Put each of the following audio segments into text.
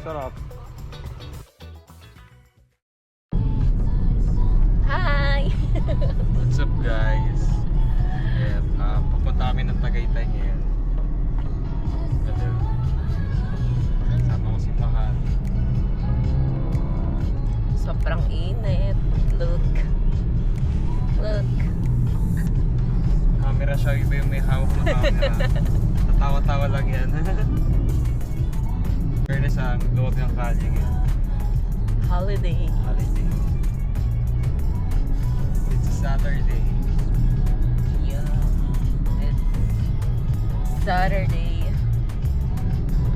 Sarap. Hi! What's up guys? Ayan, papunta kami ng Tagaytay ngayon. Hello. Sama ko si Mahal. Sobrang init. Look. Look. Camera siya, iba yung may hawak na camera. Natawa-tawa lang yan. Fairness ang loob ng kalye ngayon. Holiday. Holiday. It's a Saturday. Yeah. It's Saturday.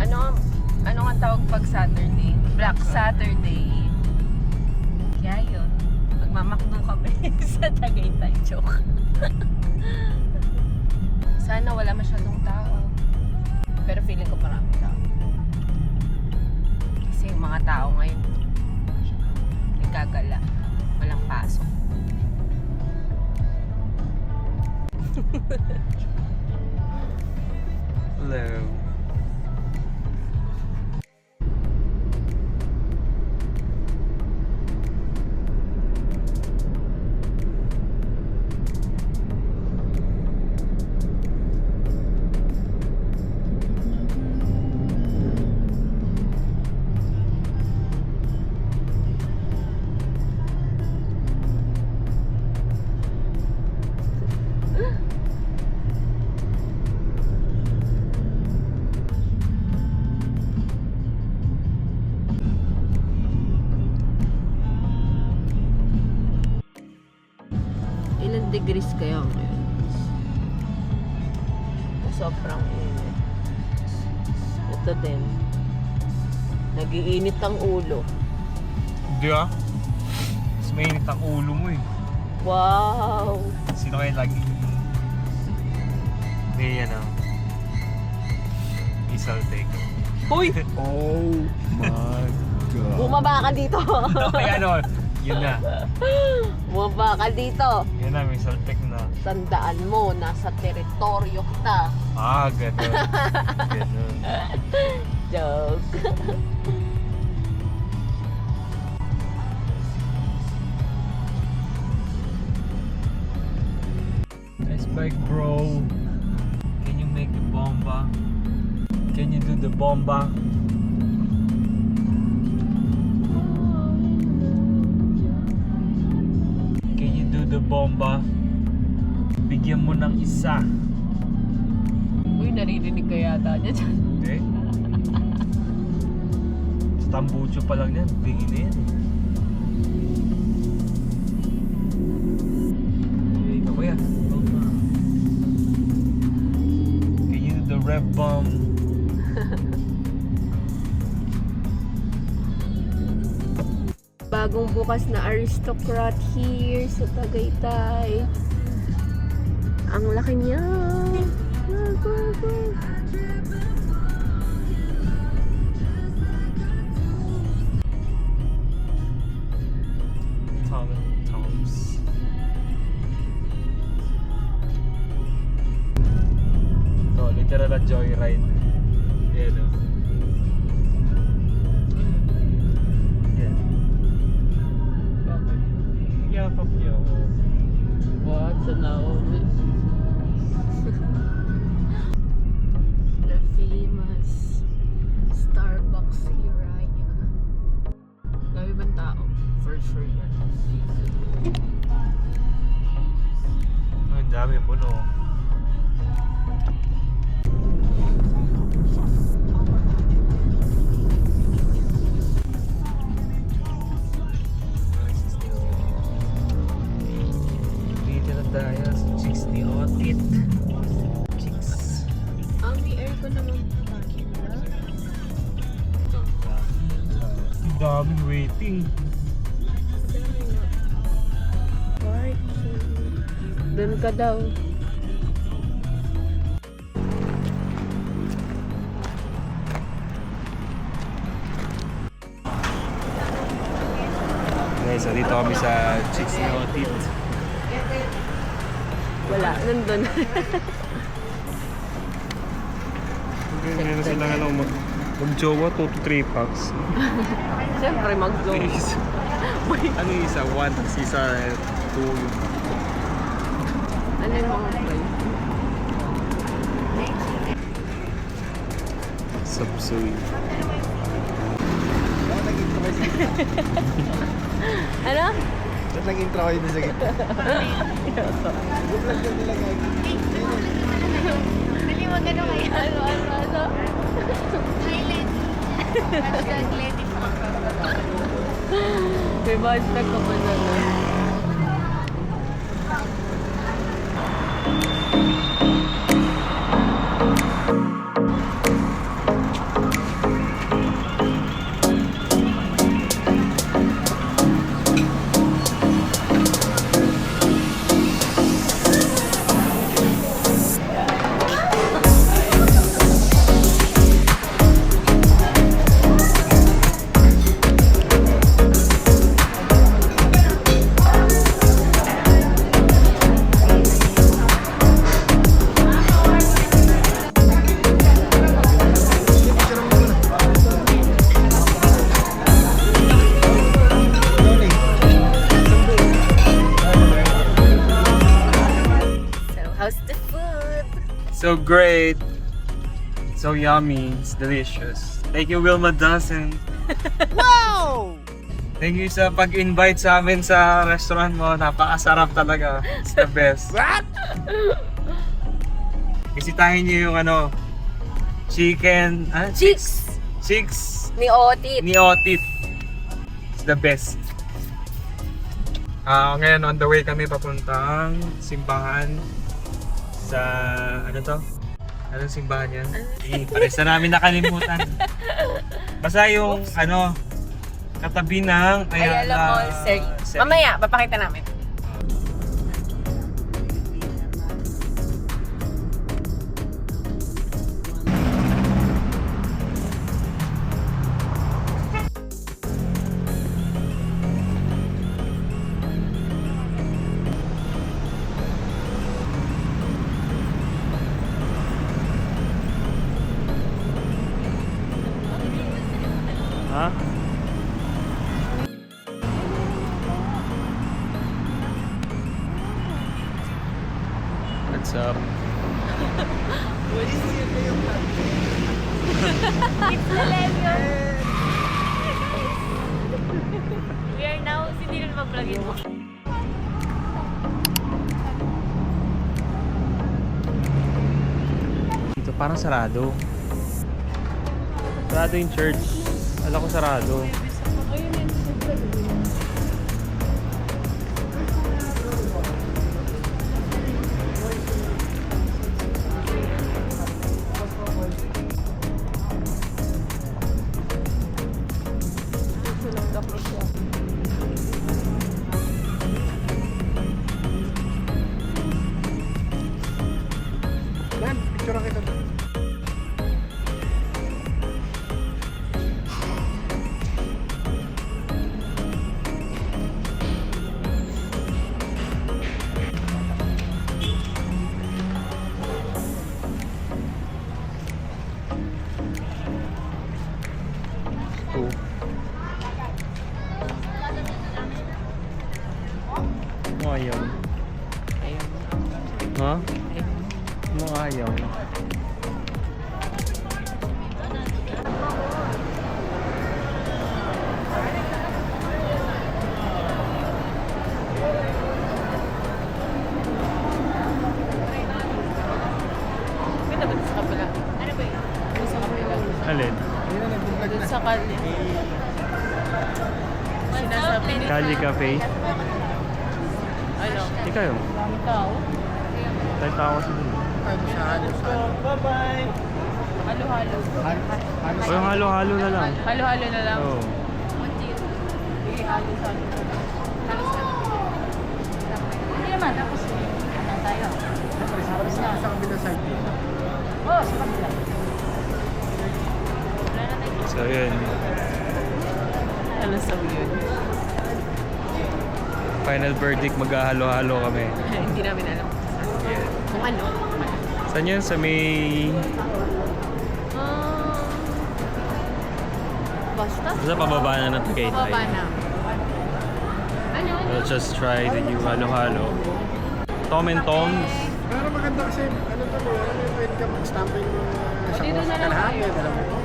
Ano nga tawag pag Saturday? Black Saturday. Kaya yun. Magmamakdo kami sa Tagaytay. Joke. Sana wala masyadong tao. Pero feeling ko marami tao. Kasi yung mga tao ngayon nagkagala. Walang pasok. Hello. Ilang degrees kaya ngayon? Sobrang init. Ito din. Nag-iinit ang ulo. Di ba? Mas mainit ang ulo mo eh. Wow! Sino kayo lagi? Hindi yan ah. Isaltek. Hoy! Oh my God. Bumaba ka dito! Okay, ano? Yun na. Bumaba ka dito! Yun na, may saltek na. Tandaan mo, nasa teritoryo kita. Ah, ganun. Ganun. Joke. Nice bike, bro. Can you make the bomba? Can you do the bomba? Can you do the bomba? Bigyan mo ng isa. Uy, naririnig ka yata niya dyan. Okay? Sa tambucho pa lang yan, bigyan na yan. Okay, ikaw kuya. Bomba. Can you do the rev bomb? Bagong bukas na Aristocrat here sa Tagaytay. Ang laki niya. Toms. Ito, literal na joyride. Yan o. Yan. Bakit? Yakap niya ako. What? Sa naon? The famous Starbucks Hiraya. Dami bang tao? For sure yan. Ang dami puno. Dito na tayo sa Chicks ni Otit. Chicks. May aircon naman pakita. Ang daming waiting. Doon ka daw. Okay, so dito kami sa Chicks ni Otit. Wala, nandun. Ganyan na sila Mag-jowa, 2 to 3 packs. Siyempre, mag-go. Ano yung isa? 1, tapos isa 2. Ano yung mga price? Subsoy. Ano? Ba't nag-intro kayo din sa gitna? Dali mo gano'n kayo. Ano? Highlight. Nag-glet. May basta ka pa na. So, how's the food? So great. So yummy. It's delicious. Thank you, Wilma Dawson. Wow! Thank you sa pag-invite sa amin sa restaurant mo. Napakasarap talaga. It's the best. What? Bisitahin niyo yung chicken... Chicks! Chicks Ni Otit. ni Otit. It's the best. Ngayon on the way kami papuntang simbahan sa... Ano to? Anong simbahan yan? Pares na namin nakalimutan. Basta yung katabi ng Ayala Mall, sir. Mamaya, papakita namin. Ha? What's up? We are now, hindi rin mag-vlogin mo. Dito parang sarado. Sarado yung church. Alam ko sarado. Man, picture kita. Ito. Mo ayaw. Ha? Mo ayaw. Pwede ba sa kapila? Ano ba yun? Doon sa kapila. Alin? Hindi na nag-vlog Doon na. sa kanya. Sinasabi ni Cali Cafe. ano? Ikaw yun. Ikaw? Dahil tao kasi dun. Sa halos. Bye-bye! Halo-halo. Halos. O yung halo-halo na lang. Halo-halo na lang. Oo. Sige, halo-halo. Hindi naman. Tapos, ano tayo? Sa kabilang side din. Oh, sa kapila. So yun. Ano sa yun? Final verdict, maghahalo-halo kami. Hindi namin alam. Kung ano? Saan yun? Sa may... basta. Basta pababa na ng Tagaytay. Baba na. Ano? Let's just try the new halo-halo. Tom and Tom's. Pero maganda kasi, ano to mo, pwede ka mag-stamping sa dito na lang kalahati, tayo. alam mo.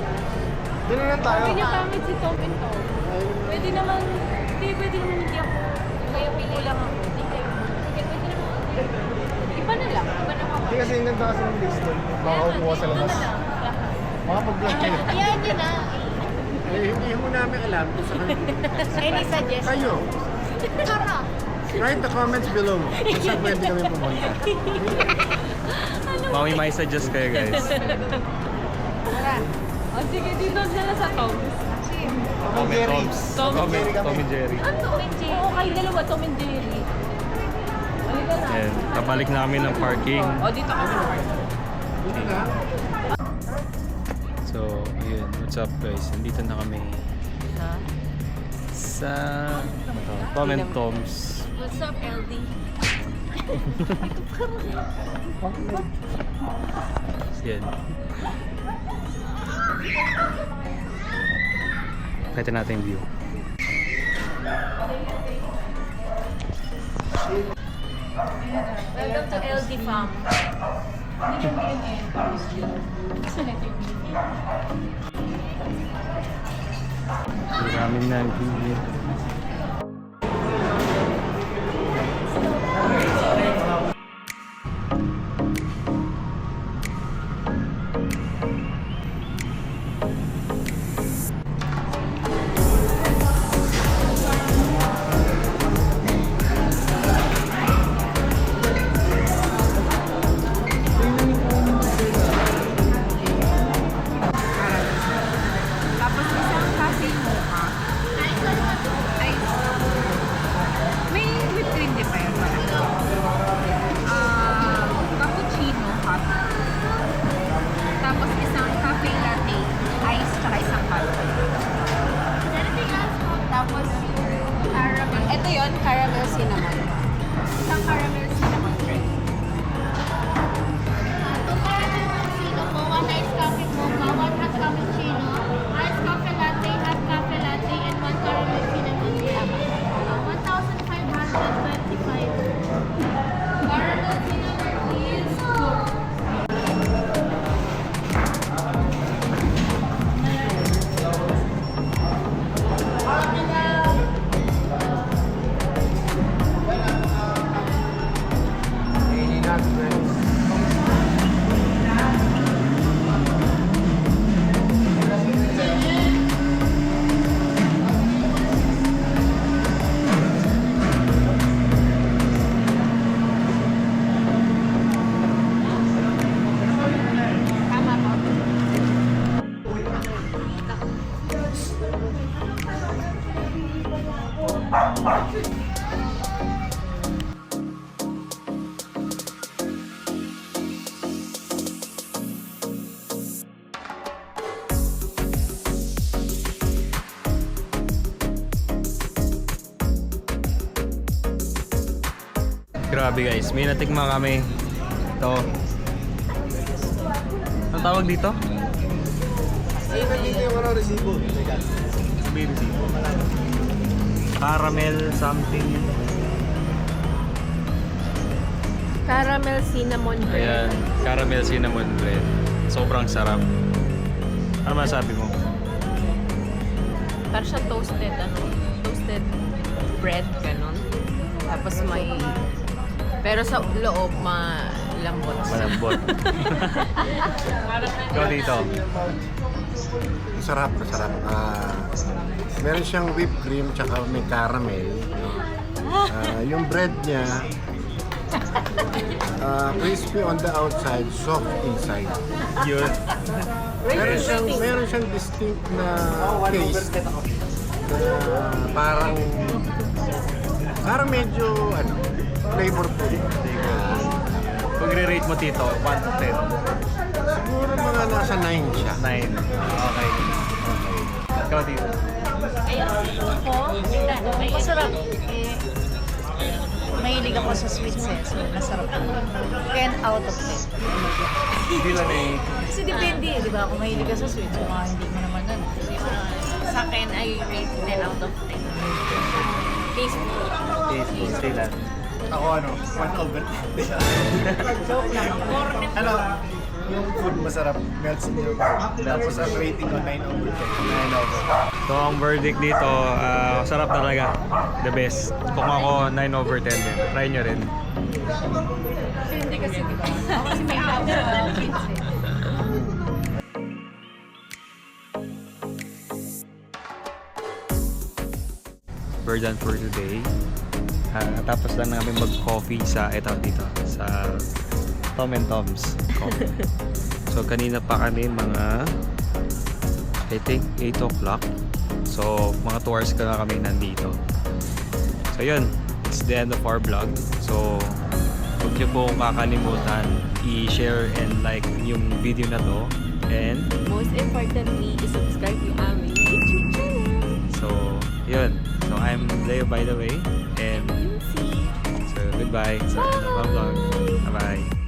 Doon na lang tayo. Pwede niya pamit si Tom and Tom. Pwede naman hindi ako. Kaya pili lang ako. Hindi kayo. Pwede naman. Iba na lang. Iba na ako. Hindi kasi yung ganda kasi ng list doon. Baka kumuha sa labas. Baka pag-vlog kayo. Ayan yun na. Eh, hindi mo namin alam kung saan. Any suggestion? Kayo, Tara! write the comments below kung saan pwede kami pumunta. Mami, may suggest kayo guys. Tara. O sige, dito na sa Tom. Tom and Tom's. Tom and Jerry kami. Tom and Jerry. Ano? Tom and Jerry. Oo, kayo dalawa, Tom and Jerry. Halika na. And kabalik namin ng parking. O, dito kami. Dito na. So, ayun. What's up guys? Nandito na kami sa Tom and Tom's. What's up, LD? Yan. Pakita natin yung view. Welcome to LD Farm. Maraming na view. Tapos isang cafe mocha. May whipped cream din pa yun. Cappuccino hot. Tapos isang cafe latte, ice, tsaka isang hot. Tapos caramel. Ito yun, caramel cinnamon. Isang caramel cinnamon bread. One iced coffee mocha, one hot cappuccino, iced coffee latte, hot coffee latte, and one caramel cinnamon bread. 1,525. Caramel cinnamon is good. Kainin natin, friends. Tama po. Grabe guys, may natikma kami. Ito. Ang tawag dito? Ayun na dito yung resibo. May resibo. Caramel something. Caramel cinnamon bread. Ayan, caramel cinnamon bread. Sobrang sarap. Ano masabi mo? Parang siyang toasted bread, ganun. Tapos may, pero sa loob, malambot. Malambot. Ikaw dito. Masarap, masarap. Meron siyang whipped cream tsaka may caramel. Yung bread niya, crispy on the outside, soft inside. Yun. Meron siyang distinct na taste na parang medyo flavorful. Kung re-rate mo dito, 1 to 10. Siguro mga nasa 9 siya. 9. Okay. Ikaw dito. Masarap. Mahilig ako sa sweets eh. So, masarap. 10 out of 10. Hindi lang eh. Kasi depende eh, di ba? Kung mahilig ka sa sweets, kung hindi mo naman ano. sa akin, I rate 10 out of 10. Tasteful. Tasteful sila. Ako ano, 1/10. Joke lang. Ano, yung food masarap, melts in your mouth. Tapos ang rating ko 9/10. So ang verdict dito, sarap talaga. The best. Kung ako, 9/10 din. Try nyo rin. Kasi hindi kasi, di ba? Ako kasi may house. We're done for today. Tapos lang namin mag-coffee sa dito sa Tom and Tom's Coffee. So kanina pa kami mga I think 8 o'clock. So mga 2 hours ka na kami nandito. So yun, it's the end of our vlog. So huwag niyo pong kakalimutan i-share and like yung video na to. And Most importantly, i-subscribe yung aming YouTube channel. so yun. So I'm Leo by the way. And so goodbye sa vlog. Bye-bye.